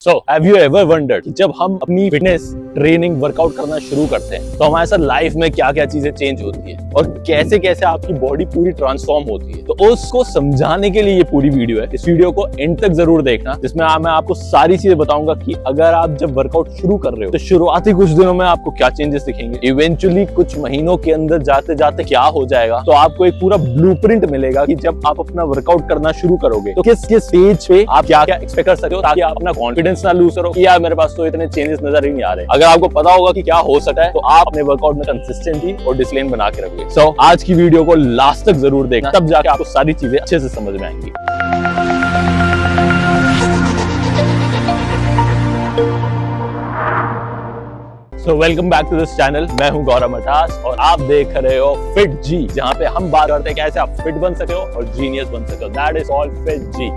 So, have you ever wondered कि जब हम अपनी फिटनेस ट्रेनिंग वर्कआउट करना शुरू करते हैं तो हमारे साथ लाइफ में क्या क्या चीजें चेंज होती है और कैसे कैसे आपकी बॉडी पूरी ट्रांसफॉर्म होती है। तो उसको समझाने के लिए ये पूरी वीडियो है। इस वीडियो को एंड तक जरूर देखना, जिसमें मैं आपको सारी चीजें बताऊंगा कि अगर आप जब वर्कआउट शुरू कर रहे हो तो शुरुआती कुछ दिनों में आपको क्या चेंजेस दिखेंगे, इवेंचुअली कुछ महीनों के अंदर जाते जाते क्या हो जाएगा। तो आपको एक पूरा ब्लूप्रिंट मिलेगा कि जब आप अपना वर्कआउट करना शुरू करोगे तो किस किस स्टेज पे आप क्या क्या एक्सपेक्ट कर सकते हो, ताकि आप अपना कॉन्फिडेंस ना लूज करो कि यार मेरे पास तो इतने चेंजेस नजर ही नहीं आ रहे। अगर आपको पता होगा कि क्या हो सकता है तो आप अपने वर्कआउट में कंसिस्टेंसी और डिसिप्लिन बना के रखोगे। सो आज की वीडियो को लास्ट तक जरूर देखना, तब जाके आपको सारी चीजें अच्छे से समझ में आएंगी। So welcome back to this channel। मैं हूं गौरव मटास और आप देख रहे हो फिट जी, जहां पे हम बात करते हैं कैसे आप फिट बन सके हो और जीनियस बन सके हो। That is all fit ji.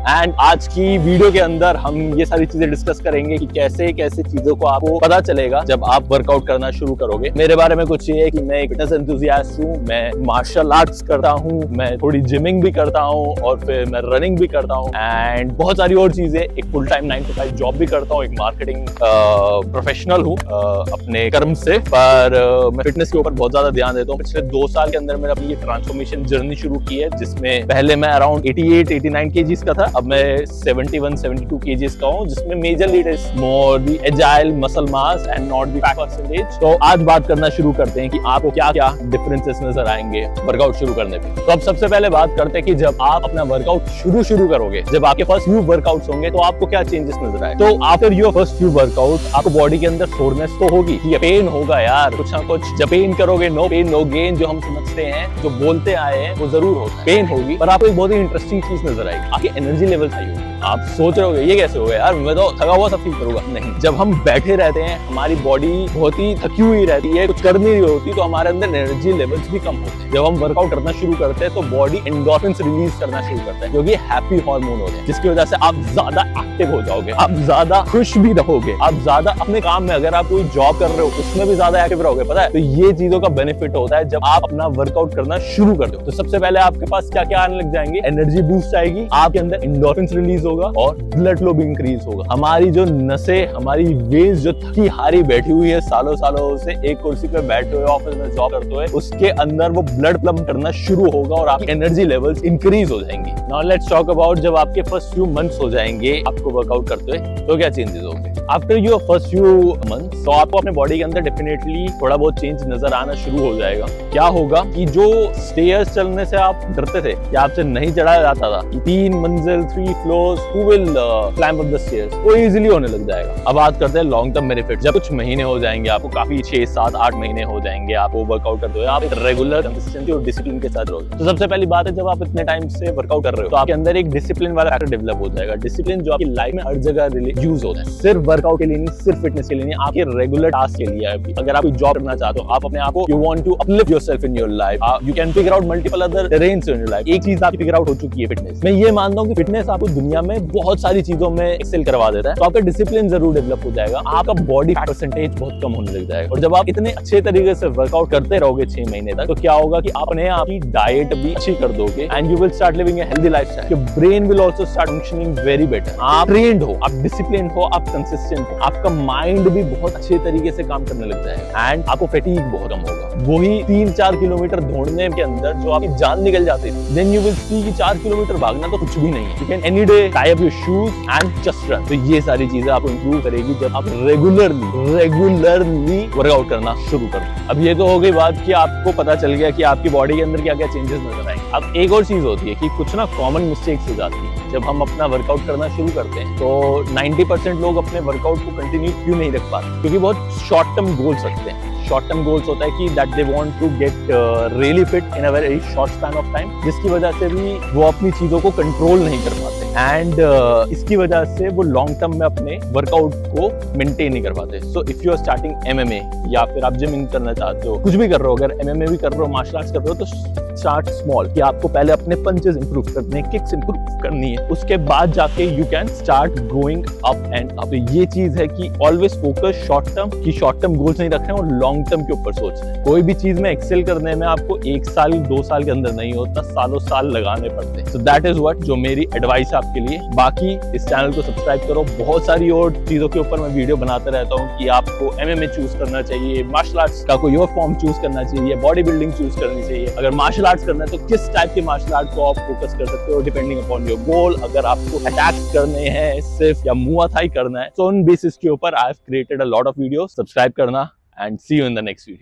And आज की वीडियो के अंदर हम ये सारी चीजें डिस्कस करेंगे कि कैसे कैसे चीजों को आपको पता चलेगा जब आप वर्कआउट करना शुरू करोगे। मेरे बारे में कुछ ये है कि मैं एक फिटनेस एंथुसियास्ट हूँ, मैं मार्शल आर्ट्स करता हूँ, मैं थोड़ी जिमिंग भी करता हूँ और फिर मैं रनिंग भी करता हूँ एंड बहुत सारी और चीजें। एक फुल टाइम 9 to 5 जॉब भी करता हूँ, एक मार्केटिंग प्रोफेशनल हूँ अपने कर्म से, पर मैं फिटनेस के ऊपर बहुत ज्यादा ध्यान देता हूँ। पिछले 2 साल के अंदर मैंने अपनी ये ट्रांसफॉर्मेशन जर्नी शुरू की है, जिसमें पहले मैं अराउंड 88-89 केजीज का था, अब मैं 71-72 केजीज का हूँ, जिसमें majorly it is more the agile muscle mass and not the fat percentage. तो आज बात करना शुरू करते हैं कि आपको क्या क्या डिफरेंसेस नजर आएंगे वर्कआउट शुरू करने पे। तो अब सबसे पहले बात करते हैं कि जब आप अपना वर्कआउट शुरू करोगे, जब आपके फर्स्ट फ्यू वर्कआउट्स होंगे तो आपको क्या चेंजेस नजर आए। तो after your first few workout आपको बॉडी के अंदर सोरनेस तो होगी, ये पेन होगा यार, कुछ ना कुछ। जब पेन करोगे, नो पेन नो गेन जो हम समझते हैं, जो बोलते आए हैं, वो जरूर होता है। पेन होगी, पर आपको एक बहुत ही इंटरेस्टिंग चीज नजर आएगी, आपकी एनर्जी लेवल हाई होगी। आप सोच रहे होगे ये कैसे होगा यार, मैं तो थका हुआ सब फील करूंगा। नहीं, जब हम बैठे रहते हैं हमारी बॉडी बहुत ही थकी हुई रहती है, कुछ कर नहीं रही होती, तो हमारे अंदर एनर्जी लेवल्स भी कम होते हैं। जब हम वर्कआउट करना शुरू करते हैं तो बॉडी एंडोर्फिन्स रिलीज करना शुरू करता है, जो कि हैप्पी हार्मोन होते हैं, जिसकी वजह से आप ज्यादा एक्टिव हो जाओगे, आप ज्यादा खुश भी रहोगे, आप ज्यादा अपने काम में, अगर आप कोई जॉब कर रहे हो उसमें भी ज्यादा एक्टिव रहोगे। पता है, तो ये चीजों का बेनिफिट होता है जब आप अपना वर्कआउट करना शुरू करते हो। तो सबसे पहले आपके पास क्या क्या आने लग जाएंगे, एनर्जी बूस्ट आएगी, आपके अंदर एंडोर्फिन्स रिलीज होगा और ब्लड फ्लो भी इंक्रीज होगा। हमारी जो नसें, हमारी वेन्स जो थकी हारी बैठी हुई है सालों से एक कुर्सी पे बैठे हुए ऑफिस में जॉब करते हुए, उसके अंदर वो ब्लड पंप करना शुरू होगा और आपकी एनर्जी लेवल्स इंक्रीज हो जाएंगी। नाउ लेट्स टॉक अबाउट जब आपके फर्स्ट फ्यू मंथ्स हो जाएंगे आपको वर्कआउट करते हुए, तो क्या चेंजेस होंगे। After your first few months तो आपको अपने बॉडी के अंदर डेफिनेटली थोड़ा बहुत चेंज नजर आना शुरू हो जाएगा। क्या होगा कि जो स्टेयर्स चलने से आप डरते थे या आपसे नहीं चढ़ाया जाता था, 3 मंजिल 3 floors, who will climb up the stairs, वो इजीली होने लग जाएगा। अब बात करते हैं लॉन्ग टर्म बेनिफिट। जब कुछ महीने हो जाएंगे, आपको काफी 6, 7, 8 महीने हो जाएंगे आपको वर्कआउट करते हुए, आप एक रेगुलर कंसिस्टेंसी और डिसिप्लिन के साथ रहोगे। तो सबसे पहली बात है, जब आप इतने टाइम से वर्कआउट कर रहे हो तो आपके अंदर एक डिसिप्लिन वाला फैक्टर डेवलप हो जाएगा। डिसिप्लिन जो आपकी लाइफ में हर जगह यूज होता है, सिर्फ वर्कआउट के लिए नहीं, सिर्फ फिटनेस के लिए नहीं, आपके रेगुलर टास्क के लिए है। अगर आप कोई जॉब करना चाहते हो, आप अपने आप को, you want to uplift yourself in your life, you can figure out multiple other terrains in your life. एक चीज आपकी फिगर आउट हो चुकी है फिटनेस। मैं ये मानता हूं कि फिटनेस आपको दुनिया में बहुत सारी चीजों में एक्सेल करवा देता है, तो आपका डिसिप्लिन जरूर डेवलप हो जाएगा, आपका बॉडी फैट परसेंटेज बहुत कम होने लग जाएगा। और जब आप इतने अच्छे तरीके से वर्कआउट करते रहोगे 6 महीने तक, तो क्या होगा कि अपने आप की डाइट भी अच्छी कर दोगे and you will start living a healthy lifestyle. Your brain will also start functioning very better. आप ट्रेन्ड हो, आप डिसिप्लिन हो, आप कंसिस्टेंट हो, आपका माइंड भी बहुत अच्छे तरीके से काम करने लग जाएगा एंड आपको फैटीग बहुत कम होगा। वही 3-4 किलोमीटर दौड़ने के अंदर जो आपकी जान निकल जाती है, देन यू विल सी कि 4 किलोमीटर भागना तो कुछ भी नहीं है। You can any day tie up your shoes and just run. तो ये सारी चीजें आपको इंप्रूव करेगी जब आप रेगुलरली वर्कआउट करना शुरू कर दो। अब ये तो हो गई बात कि आपको पता चल गया कि आपकी बॉडी के अंदर क्या क्या चेंजेस नजर आएंगे। अब एक और चीज होती है कि कुछ ना कॉमन मिस्टेक्स हो जाती है जब हम अपना वर्कआउट करना शुरू करते हैं। तो 90% लोग अपने वर्कआउट को कंटिन्यू क्यों नहीं रख पाते, क्योंकि बहुत शॉर्ट टर्म गोल्स रखते हैं। शॉर्ट टर्म गोल्स होता है कि that they want to get really fit in a very short span of time, जिसकी वजह से भी वो अपनी चीजों को कंट्रोल नहीं कर पाते एंड इसकी वजह से वो लॉन्ग टर्म में अपने वर्कआउट को मेंटेन नहीं कर पाते। So if you are starting MMA या फिर आप जिमिंग करना चाहते हो, कुछ भी कर रहे हो, अगर MMA भी कर रहे हो, मार्शल आर्ट्स कर रहे हो, तो स्टार्ट स्मॉल कि आपको पहले अपने पंचेस इंप्रूव करने, किक्स इंप्रूव करनी है, उसके बाद जाके you can start going up and up. ये चीज है कि ऑलवेज फोकस शॉर्ट टर्म, कि शॉर्ट टर्म गोल्स नहीं रखने और लॉन्ग टर्म के ऊपर सोचना है। कोई भी चीज में एक्सेल करने में आपको 1 साल 2 साल के अंदर नहीं होता, सालों साल लगाने पड़ते हैं। सो दैट इज व्हाट जो मेरी एडवाइस है आपके लिए। बाकी इस चैनल को सब्सक्राइब करो, बहुत सारी और चीजों के ऊपर मैं वीडियो बनाता रहता हूँ कि आपको MMA चूज करना चाहिए, मार्शल आर्ट्स का कोई और फॉर्म चूज करना चाहिए, बॉडी बिल्डिंग चूज करनी चाहिए। अगर मार्शल आर्ट्स करना है तो किस टाइप के मार्शल आर्ट को आप फोकस कर सकते हो डिपेंडिंग अपॉन योर गोल। अगर आपको अटैक्स करने हैं सिर्फ या मुआ थाई करना है, तो उन बेसिस के ऊपर I have created a lot of videos. Subscribe करना and see you in the next video.